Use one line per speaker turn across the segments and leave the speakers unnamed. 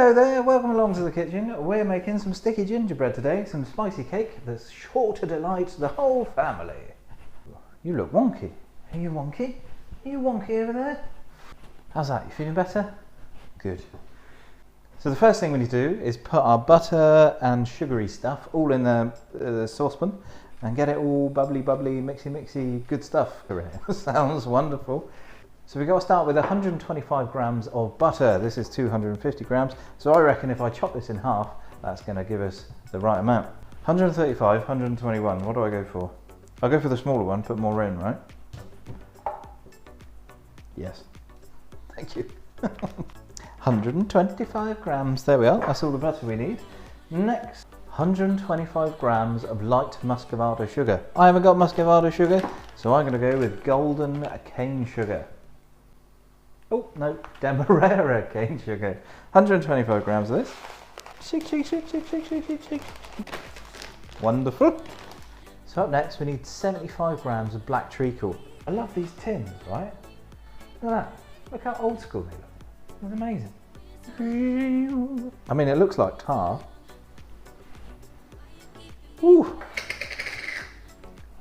Hello there, welcome along to the kitchen. We're making some sticky gingerbread today, some spicy cake that's sure to delight the whole family. You look wonky. Are you wonky? Are you wonky over there? How's that? You feeling better? Good. So the first thing we need to do is put our butter and sugary stuff all in the saucepan and get it all bubbly, mixy, good stuff. Sounds wonderful. So we've got to start with 125 grams of butter. This is 250 grams. So I reckon if I chop this in half, that's going to give us the right amount. 135, 121, what do I go for? I'll go for the smaller one, put more in, right? Yes. Thank you. 125 grams, there we are, that's all the butter we need. Next, 125 grams of light muscovado sugar. I haven't got muscovado sugar, so I'm going to go with golden cane sugar. Oh, no, Demerara cane sugar. 125 grams of this. Shake. Wonderful. So up next, we need 75 grams of black treacle. I love these tins, right? Look at that. Look how old school they look. It's amazing. I mean, it looks like tar. Ooh.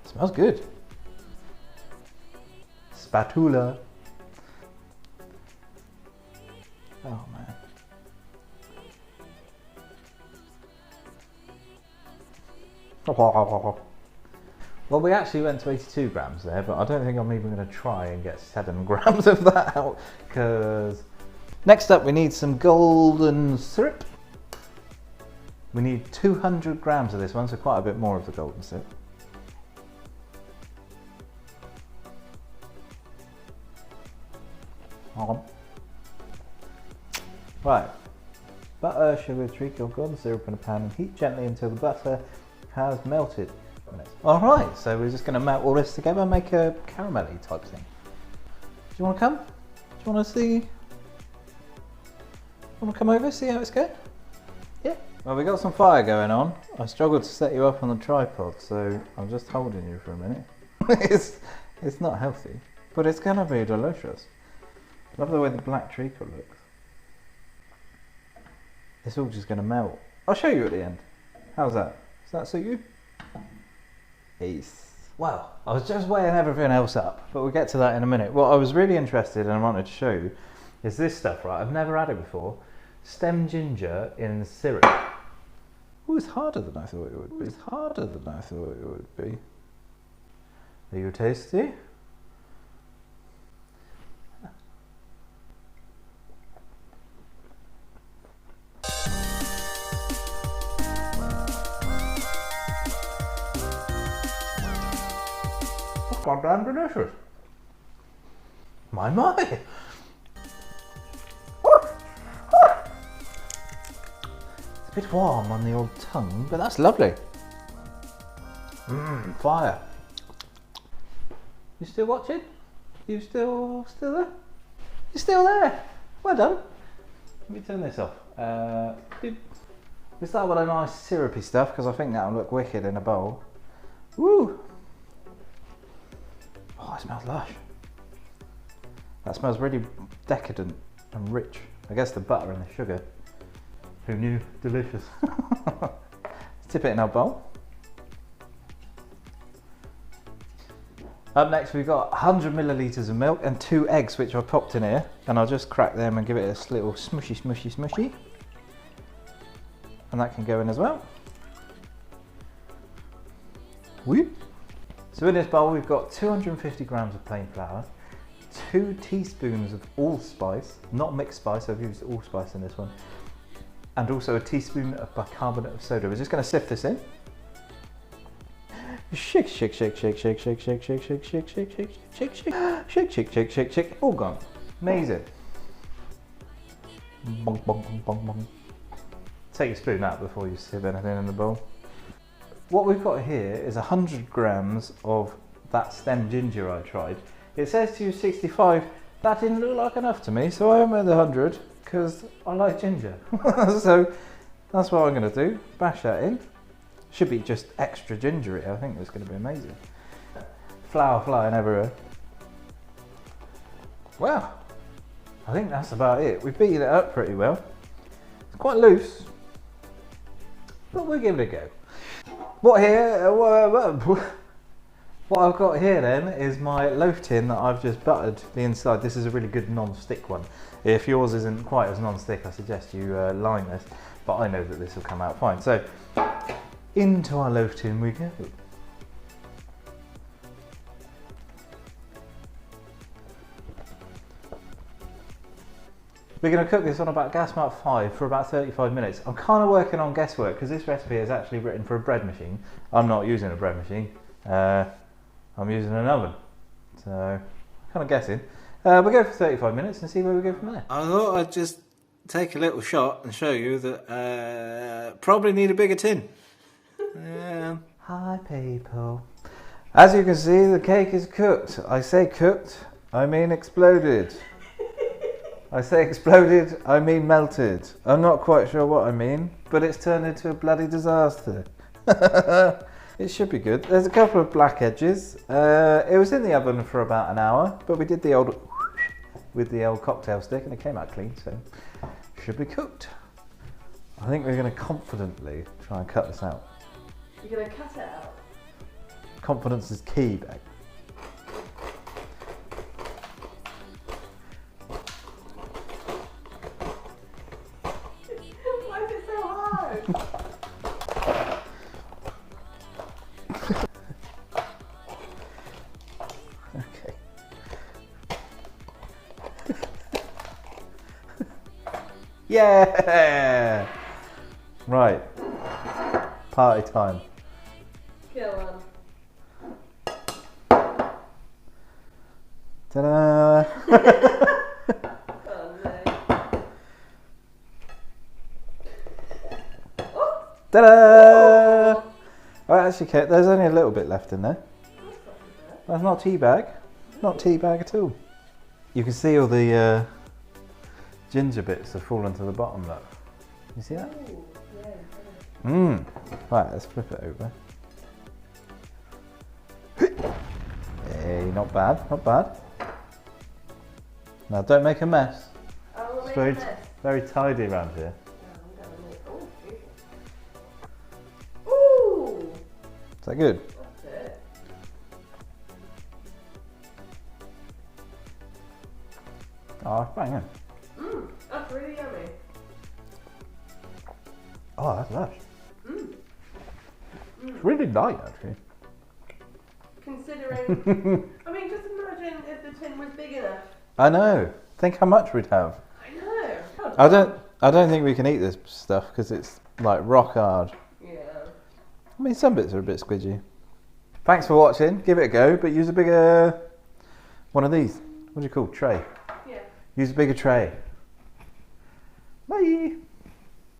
Smells good. Spatula. Oh man. Well, we actually went to 82 grams there, but I don't think I'm even going to try and get 7 grams of that out, because... Next up, we need some golden syrup. We need 200 grams of this one, so quite a bit more of the golden syrup. Right, butter, sugar, treacle, golden syrup in a pan and heat gently until the butter has melted. Alright, so we're just going to melt all this together and make a caramelly type thing. Do you want to come? Do you want to see? Want to come over, see how it's going? Yeah. Well, we got some fire going on. I struggled to set you up on the tripod, so I'm just holding you for a minute. It's not healthy, but it's going to be delicious. Love the way the black treacle looks. It's all just going to melt. I'll show you at the end. How's that? Does that suit you? Peace. Well, I was just weighing everything else up, but we'll get to that in a minute. What I was really interested in and wanted to show you is this stuff, right? I've never had it before. Stem ginger in syrup. Oh, it's harder than I thought it would be. It's harder than I thought it would be. Are you tasty? That's goddamn delicious. My. A bit warm on the old tongue, but that's lovely. Fire. You still watching? You still there? You're still there. Well done. Let me turn this off. We start with a nice syrupy stuff because I think that'll look wicked in a bowl. Woo! Oh, it smells lush. That smells really decadent and rich. I guess the butter and the sugar. Who knew? Delicious. Let's tip it in our bowl. Up next, we've got 100 millilitres of milk and 2 eggs, which I popped in here. And I'll just crack them and give it a little smushy. And that can go in as well. Woo! So in this bowl, we've got 250 grams of plain flour, 2 teaspoons of allspice, not mixed spice, I've used allspice in this one, and also a teaspoon of bicarbonate of soda. We're just going to sift this in. Shake. All gone. Amazing. Bong. Take your spoon out before you sieve anything in the bowl. What we've got here is 100 grams of that stem ginger I tried. It says to use 65. That didn't look like enough to me, so I went with 100 because I like ginger. So that's what I'm going to do. Bash that in. Should be just extra gingery. I think it's going to be amazing. Flour flying everywhere. Well, I think that's about it. We've beaten it up pretty well. It's Quite loose, but we'll give it a go. What I've got here then is my loaf tin that I've just buttered the inside. This is a really good non-stick one. If yours isn't quite as non-stick, I suggest you line this, but I know that this will come out fine. So into our loaf tin we go. We're going to cook this on about gas mark 5 for about 35 minutes. I'm kind of working on guesswork because this recipe is actually written for a bread machine. I'm not using a bread machine. I'm using an oven. So, I'm kind of guessing. We'll go for 35 minutes and see where we go from there. I thought I'd just take a little shot and show you that probably need a bigger tin. Hi people. As you can see, the cake is cooked. I say cooked, I mean exploded. I say exploded, I mean melted. I'm not quite sure what I mean, but it's turned into a bloody disaster. It should be good. There's a couple of black edges. It was in the oven for about an hour, but we did the old with the old cocktail stick and it came out clean, so should be cooked. I think we're going to confidently try and cut this out.
You're going to cut it out?
Confidence is key, babe.
Why is it so hard?
Okay. Yeah! Right. Party time.
Go on.
Ta-da!
Oh no.
Ta-da! Oh, actually, Kate, there's only a little bit left in there. That's not tea bag. Not tea bag at all. You can see all the ginger bits have fallen to the bottom, look. You see that?
Ooh, yeah.
Mmm. Right, let's flip it over. Hey, not bad, not bad. Now don't make a mess.
Oh, we'll
It's
make a mess.
very tidy around here.
No, I'm gonna make... Oh, beautiful. Ooh!
Is that good?
That's it.
Oh, it's banging.
Mmm, that's really yummy.
Oh, that's lush.
Mmm.
It's really light, actually.
Considering... I mean, just imagine if the tin was big enough.
I know. Think how much we'd have.
I know.
I don't think we can eat this stuff because it's like rock hard.
Yeah.
I mean, some bits are a bit squidgy. Thanks for watching. Give it a go, but use a bigger one of these. What do you call tray?
Yeah.
Use a bigger tray. Bye.